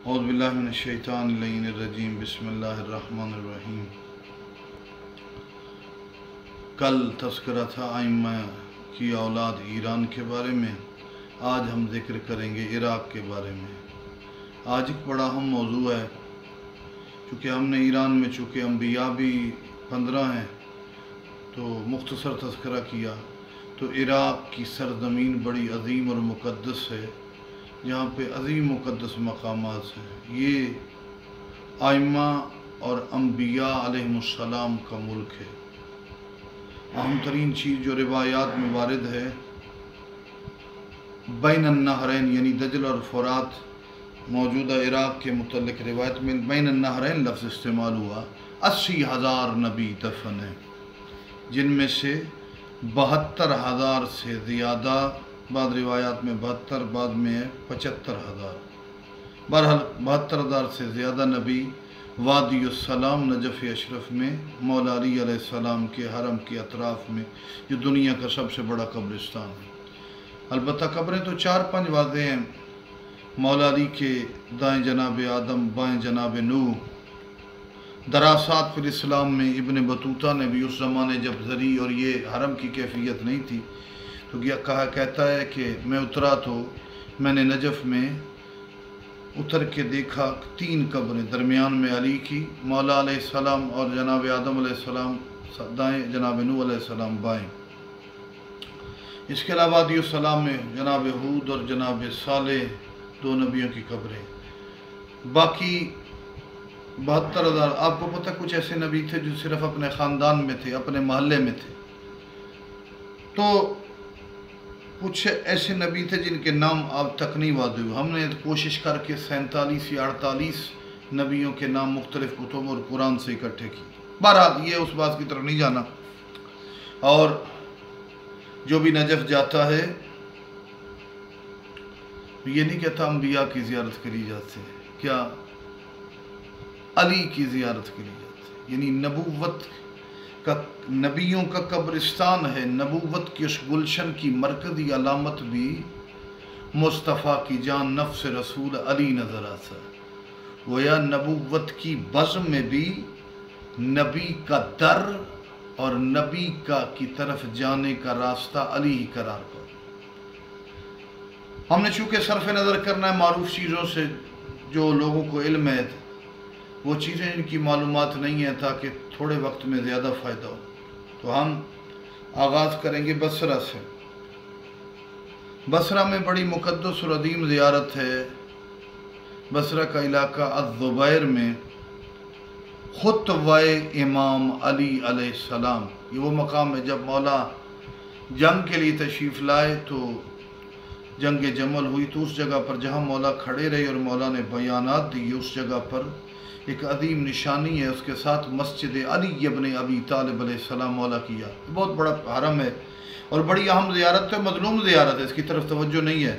اعوذ باللہ من الشیطان اللعین الرجیم بسم اللہ الرحمن الرحیم۔ کل تذکرہ تھا ائمہ کی اولاد ایران کے بارے میں، آج ہم ذکر کریں گے عراق کے بارے میں۔ آج ایک بڑا اہم موضوع ہے، چونکہ ہم نے ایران میں چونکہ انبیاء بھی 15 ہیں تو مختصر تذکرہ کیا، تو عراق کی سرزمین بڑی عظیم اور مقدس ہے، یہاں پہ عظیم مقدس مقامات ہیں۔ یہ ائمہ اور انبیاء علیہ السلام کا ملک ہے۔ اہم ترین چیز جو روایات میں وارد ہے، بین النہرین یعنی دجل اور فرات، موجودہ عراق کے متعلق روایت میں بین النہرین لفظ استعمال ہوا۔ 80,000 نبی دفن ہیں، جن میں سے 72,000 سے زیادہ، بعض روایات میں 72، بعض میں 75,000، بہرحال 72,000 سے زیادہ نبی وادی السلام نجف اشرف میں مولا علی علیہ السلام کے حرم کے اطراف میں، جو دنیا کا سب سے بڑا قبرستان ہے۔ البتہ قبریں تو 4-5 واضح ہیں۔ مولا علی کے دائیں جناب آدم، بائیں جناب نوح۔ دراسات فی الاسلام میں ابن بطوطہ نے بھی اس زمانے جب زرعی اور یہ حرم کی کیفیت نہیں تھی تو کہتا ہے کہ میں اترا تو میں نے نجف میں اتر کے دیکھا 3 قبریں، درمیان میں علی کی، مولا علیہ السلام اور جناب آدم علیہ السلام دائیں، جناب نوح علیہ السلام بائیں۔ اس کے علاوہ وادی السلام میں جناب ہود اور جناب صالح 2 نبیوں کی قبریں۔ باقی 72,000، آپ کو پتہ کچھ ایسے نبی تھے جو صرف اپنے خاندان میں تھے، اپنے محلے میں تھے، تو کچھ ایسے نبی تھے جن کے نام اب تک نہیں واضح ہوئے۔ ہم نے کوشش کر کے 47 یا 48 نبیوں کے نام مختلف کتب اور قرآن سے اکٹھے کی۔ بہرحال یہ اس بات کی طرف نہیں جانا، اور جو بھی نجف جاتا ہے یہ نہیں کہتا انبیاء کی زیارت کری جاتی ہے، کیا علی کی زیارت کری جاتی ہے، یعنی نبوت کا، نبیوں کا قبرستان ہے۔ نبوت کی اس گلشن کی مرکزی علامت بھی مصطفیٰ کی جان نفس رسول علی نظر آتا ہے۔ گویا نبوت کی بزم میں بھی نبی کا در اور نبی کی طرف جانے کا راستہ علی ہی قرار پا۔ ہم نے چونکہ صرف نظر کرنا ہے معروف چیزوں سے جو لوگوں کو علم ہے، وہ چیزیں ان کی معلومات نہیں ہیں تاکہ تھوڑے وقت میں زیادہ فائدہ ہو، تو ہم آغاز کریں گے بصرہ سے۔ بصرہ میں بڑی مقدس اور عظیم زیارت ہے۔ بصرہ کا علاقہ الزبیر میں خطوہ امام علی علیہ السلام، یہ وہ مقام ہے جب مولا جنگ کے لیے تشریف لائے تو جنگ جمل ہوئی، تو اس جگہ پر جہاں مولا کھڑے رہے اور مولا نے بیانات دی، اس جگہ پر ایک عظیم نشانی ہے، اس کے ساتھ مسجد علی ابن ابی طالب علیہ السلام مولا کیا۔ بہت بڑا حرم ہے اور بڑی اہم زیارت ہے، مظلوم زیارت ہے، اس کی طرف توجہ نہیں ہے۔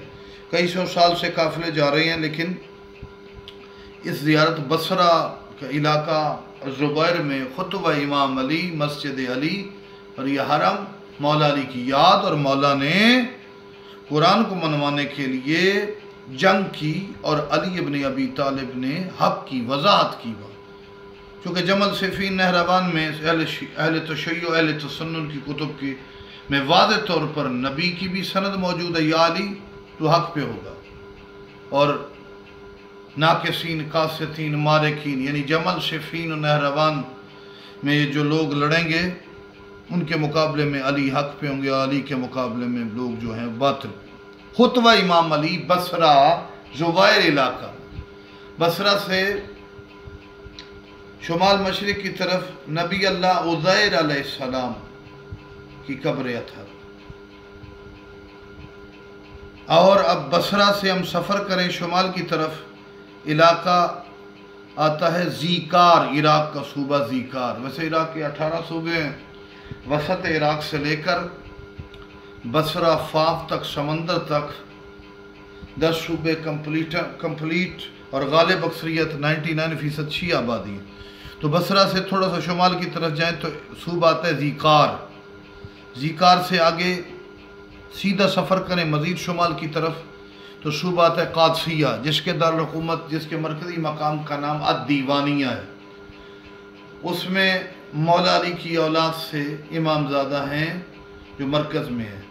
کئی 100 سال سے قافلے جا رہے ہیں، لیکن اس زیارت بصرہ کا علاقہ زبیر میں خطوہ امام علی، مسجد علی اور یہ حرم مولا علی کی یاد، اور مولا نے قرآن کو منوانے کے لیے جنگ کی اور علی ابن ابی طالب نے حق کی وضاحت کی۔ چونکہ جمل صفین نہروان میں اہل تشیع اہل تسنن کی کتب کی میں واضح طور پر نبی کی بھی سند موجود ہے، یا علی تو حق پہ ہوگا، اور ناقصین، قاستین، مارکین، یعنی جمل صفین و نہروان میں یہ جو لوگ لڑیں گے ان کے مقابلے میں علی حق پہ ہوں گے، علی کے مقابلے میں لوگ جو ہیں باطل۔ خطوہ امام علی بصرہ زبیر علاقہ، بصرہ سے شمال مشرق کی طرف نبی اللہ عزیر علیہ السلام کی قبر اطہر۔ اور اب بصرہ سے ہم سفر کریں شمال کی طرف، علاقہ آتا ہے زیکار، عراق کا صوبہ زیکار۔ ویسے عراق کے 18 صوبے ہیں، وسط عراق سے لے کر بصرہ فاف تک، سمندر تک 10 صوبے کمپلیٹ اور غالب اکثریت 99% شیعہ آبادی ہے۔ تو بصرہ سے تھوڑا سا شمال کی طرف جائیں تو صوبہ آتا ہے زیکار۔ زیکار سے آگے سیدھا سفر کریں مزید شمال کی طرف تو صوبہ ہے قادسیہ، جس کے دارالحکومت، جس کے مرکزی مقام کا نام الدیوانیہ ہے، اس میں مولا علی کی اولاد سے امام زادہ ہیں جو مرکز میں ہیں،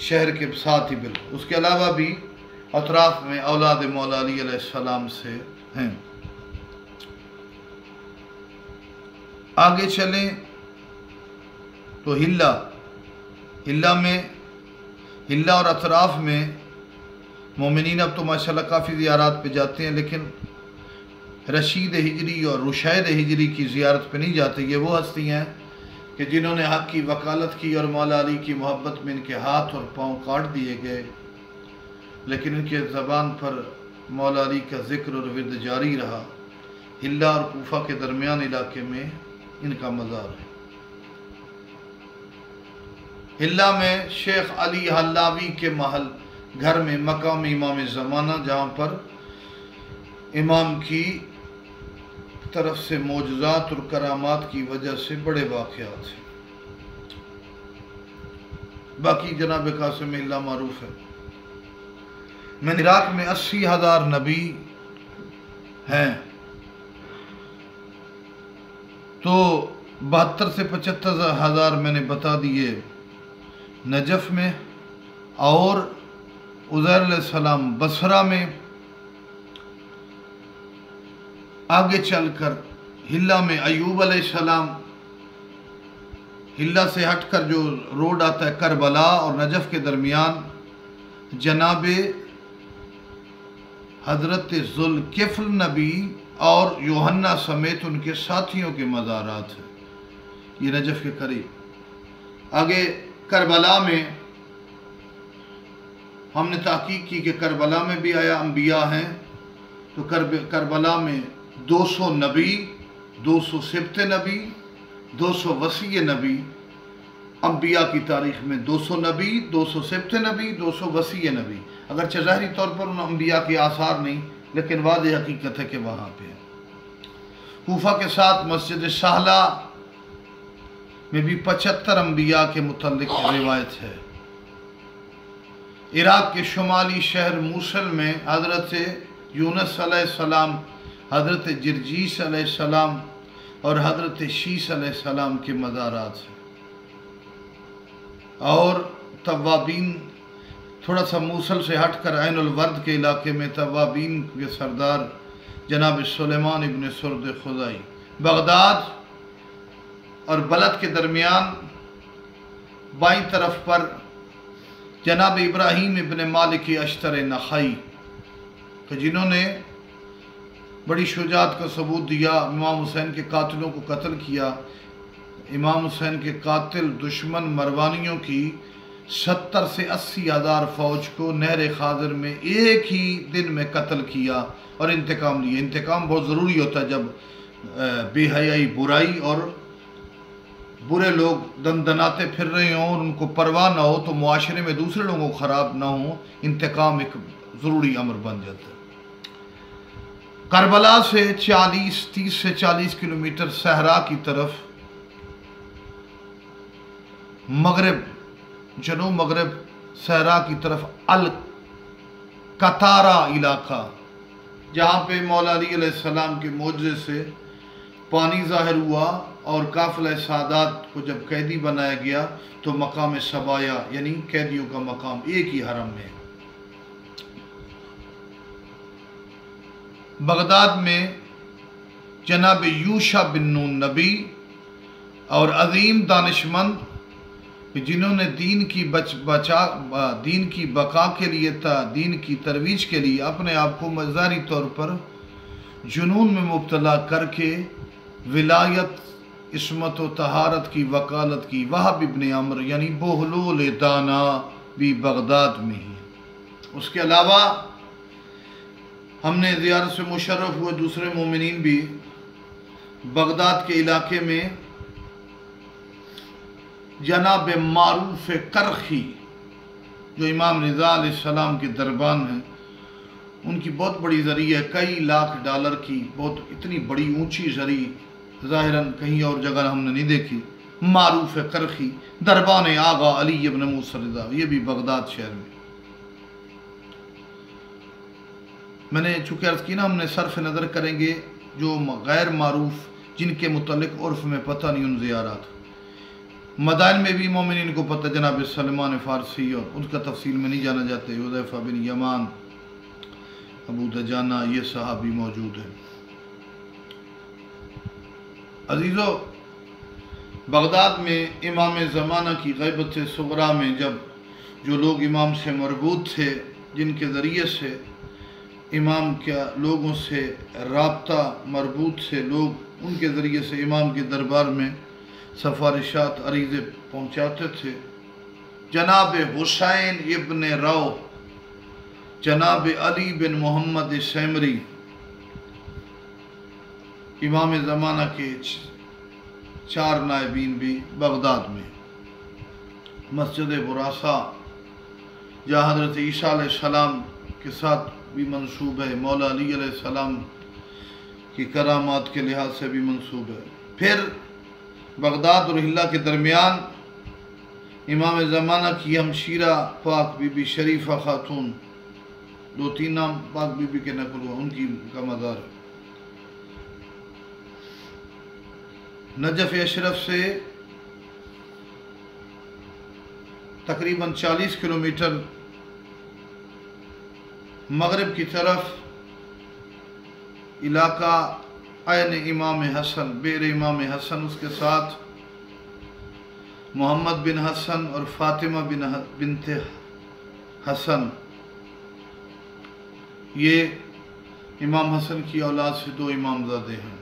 شہر کے ساتھ ہی بالکل۔ اس کے علاوہ بھی اطراف میں اولاد مولا علی علیہ السلام سے ہیں۔ آگے چلیں تو ہلہ اور اطراف میں مومنین اب تو ماشاءاللہ کافی زیارات پہ جاتے ہیں، لیکن رشید ہجری اور رشید ہجری کی زیارت پہ نہیں جاتے۔ یہ وہ ہستیاں ہیں کہ جنہوں نے حق کی وکالت کی اور مولا علی کی محبت میں ان کے ہاتھ اور پاؤں کاٹ دیے گئے، لیکن ان کے زبان پر مولا علی کا ذکر اور ورد جاری رہا۔ ہلہ اور کوفہ کے درمیان علاقے میں ان کا مزار ہے۔ ہلہ میں شیخ علی حلاوی کے محل گھر میں مقام امام زمانہ، جہاں پر امام کی طرف سے معجزات اور کرامات کی وجہ سے بڑے واقعات ہیں۔ باقی جناب قاسم ہلہ معروف ہے۔ میں عراق میں 80,000 نبی ہیں، تو 72 سے 75,000 میں نے بتا دیے نجف میں، اور عزیر علیہ السلام بصرہ میں۔ آگے چل کر ہلہ میں ایوب علیہ السلام، ہلہ سے ہٹ کر جو روڈ آتا ہے کربلا اور نجف کے درمیان جناب حضرت ذوالکفل نبی اور یوحنا سمیت ان کے ساتھیوں کے مزارات ہیں، یہ نجف کے قریب۔ آگے کربلا میں ہم نے تحقیق کی کہ کربلا میں بھی آیا انبیاء ہیں، تو کربلا میں 200 نبی، 200 سبت نبی، 200 وصی نبی۔ انبیاء کی تاریخ میں 200 نبی، 200 سبت نبی، 200 وصی نبی۔ اگرچہ ظاہری طور پر ان انبیاء کے آثار نہیں، لیکن واضح حقیقت ہے کہ وہاں پہ ہے۔ کوفہ کے ساتھ مسجد سہلہ میں بھی 75 انبیاء کے متعلق روایت ہے۔ عراق کے شمالی شہر موصل میں حضرت یونس علیہ السلام، حضرت جرجیس علیہ السلام اور حضرت شیس علیہ السلام کے مزارات ہیں۔ اور توابین، تھوڑا سا موصل سے ہٹ کر عین الورد کے علاقے میں توابین کے سردار جناب سلیمان ابن سرد خزائی۔ بغداد اور بلد کے درمیان بائیں طرف پر جناب ابراہیم ابن مالک اشتر نخائی، کہ جنہوں نے بڑی شجاعت کا ثبوت دیا، امام حسین کے قاتلوں کو قتل کیا۔ امام حسین کے قاتل دشمن مروانیوں کی 70 سے 80,000 فوج کو نہر خاضر میں ایک ہی دن میں قتل کیا اور انتقام لیا۔ انتقام بہت ضروری ہوتا ہے جب بے حیائی، برائی اور برے لوگ دندناتے پھر رہے ہوں اور ان کو پرواہ نہ ہو تو معاشرے میں دوسرے لوگوں کو خراب نہ ہو، انتقام ایک ضروری امر بن جاتا ہے۔ کربلا سے 30 سے 40 کلومیٹر صحرا کی طرف مغرب، جنوب مغرب صحرا کی طرف القطارہ علاقہ، جہاں پہ مولا علی علیہ السلام کے معجزے سے پانی ظاہر ہوا اور قافلہ سادات کو جب قیدی بنایا گیا تو مقام سبایا یعنی قیدیوں کا مقام ایک ہی حرم میں۔ بغداد میں جناب یوشع بن نون نبی اور عظیم دانشمند جنہوں نے دین کی بقا کے لیے دین کی ترویج کے لیے اپنے آپ کو ظاہری طور پر جنون میں مبتلا کر کے ولایت، عصمت و طہارت کی وکالت کی، وہب ابن عمر یعنی بہلول دانا بھی بغداد میں ہی۔ اس کے علاوہ ہم نے زیارت سے مشرف ہوئے دوسرے مومنین بھی بغداد کے علاقے میں جناب معروف کرخی جو امام رضا علیہ السلام کے دربان ہیں، ان کی بہت بڑی زری ہے، کئی لاکھ ڈالر کی، بہت اتنی بڑی اونچی زری ظاہراً کہیں اور جگہ ہم نے نہیں دیکھی۔ معروف کرخی دربان آغا علی ابن موسیٰ رضا، یہ بھی بغداد شہر میں۔ میں نے چونکہ عرض کی نا ہم نے صرف نظر کریں گے جو غیر معروف جن کے متعلق عرف میں پتہ نہیں ان زیارات. مدائن میں بھی مومنین کو پتہ جناب سلمان فارسی اور ان کا تفصیل میں نہیں جانا جاتے. حذیفہ بن یمان، ابو دجانہ، یہ صحابی موجود ہیں. عزیزو، بغداد میں امام زمانہ کی غیبت صغریٰ میں جب جو لوگ امام سے مربوط تھے، جن کے ذریعے سے امام کا لوگوں سے رابطہ مربوط سے لوگ ان کے ذریعے سے امام کے دربار میں سفارشات عریضے پہنچاتے تھے، جناب حسین ابن رو، جناب علی بن محمد سیمری، امام زمانہ کے 4 نائبین بھی بغداد میں. مسجد براسا جہاں حضرت عیسیٰ علیہ السلام کے ساتھ بھی منسوب ہے، مولا علی علیہ السلام کی کرامات کے لحاظ سے بھی منسوب ہے. پھر بغداد اور حلہ کے درمیان امام زمانہ کی ہمشیرہ پاک بی بی شریفہ خاتون، 2-3 نام پاک بی بی کے نقل ہوا، ان کی کا مزار. نجف اشرف سے تقریباً 40 کلومیٹر مغرب کی طرف علاقہ عین امام حسن، بیر امام حسن، اس کے ساتھ محمد بن حسن اور فاطمہ بنت حسن، یہ امام حسن کی اولاد سے 2 امامزادے ہیں.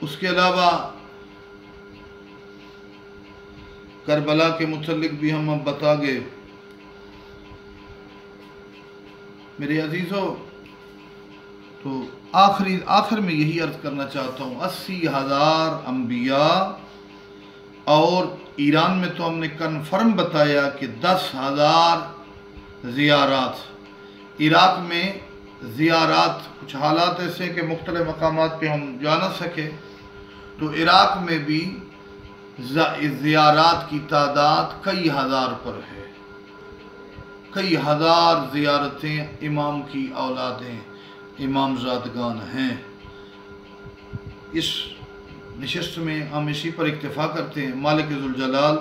اس کے علاوہ کربلا کے متعلق بھی ہم اب بتا گئے. میرے عزیزو، تو آخر میں یہی عرض کرنا چاہتا ہوں، 80,000 انبیاء، اور ایران میں تو ہم نے کنفرم بتایا کہ 10,000 زیارات. عراق میں زیارات کچھ حالات ایسے کہ مختلف مقامات پہ ہم جا نہ سکے، تو عراق میں بھی زیارات کی تعداد کئی ہزار پر ہے. کئی ہزار زیارتیں امام کی اولادیں، امام زادگان ہیں. اس نشست میں ہم اسی پر اکتفا کرتے ہیں. مالک ذوالجلال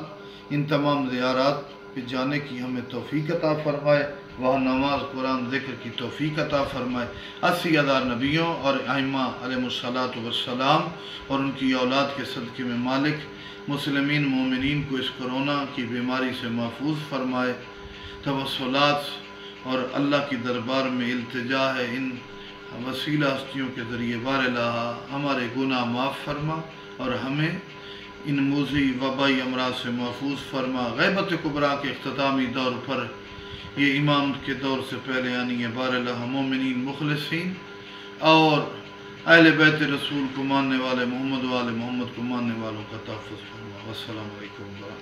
ان تمام زیارات پہ جانے کی ہمیں توفیق عطا فرمائے، وہاں نماز قرآن ذکر کی توفیق عطا فرمائے. 80,000 نبیوں اور ائمہ علیہ السلام اور ان کی اولاد کے صدقے میں مالک مسلمین مومنین کو اس کرونا کی بیماری سے محفوظ فرمائے. توسلات اور اللہ کی دربار میں التجا ہے ان وسیلہ ہستیوں کے ذریعے، بار الہ ہمارے گناہ معاف فرما اور ہمیں ان موذی وبائی امراض سے محفوظ فرما. غیبت کبریٰ کے اختتامی دور پر، یہ امام کے دور سے پہلے یعنی بار الہ مومنین مخلصین اور اہل بیت رسول کو ماننے والے، محمد والے محمد کو ماننے والوں کا تحفظ فرما. والسلام علیکم ورحمۃ اللہ.